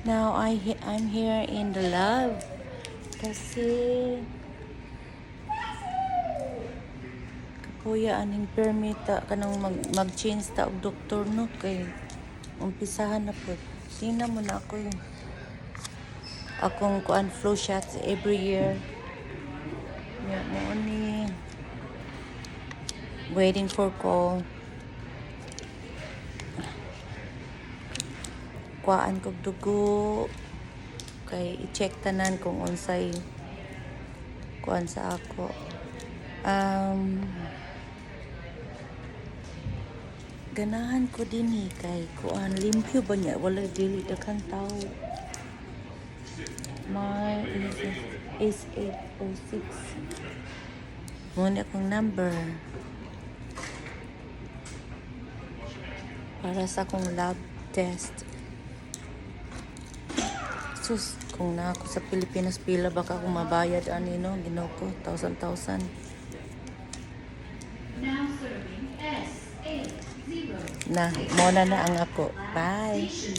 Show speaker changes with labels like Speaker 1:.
Speaker 1: Now I'm here in the lab kasi kapuya aning permit kanang mag-change ta og doktor no kay umpisahan na pud. Sina mo na ako yung akong kuan flu shots every year. Yeah, mo ni waiting for call. Kuan kog dugo kay i-check tanan kung unsay kuan sa ako. Ganahan ko din kay kuan limpyo ba niya wala dili daghang tao. My is 806. Muna akong number para sa akong lab test. Sus, kung na ako sa Pilipinas pila baka akong mabayad ani no, Ginoo ko 1,000.
Speaker 2: Now serving S80.
Speaker 1: Na, muna na ang ako. Bye.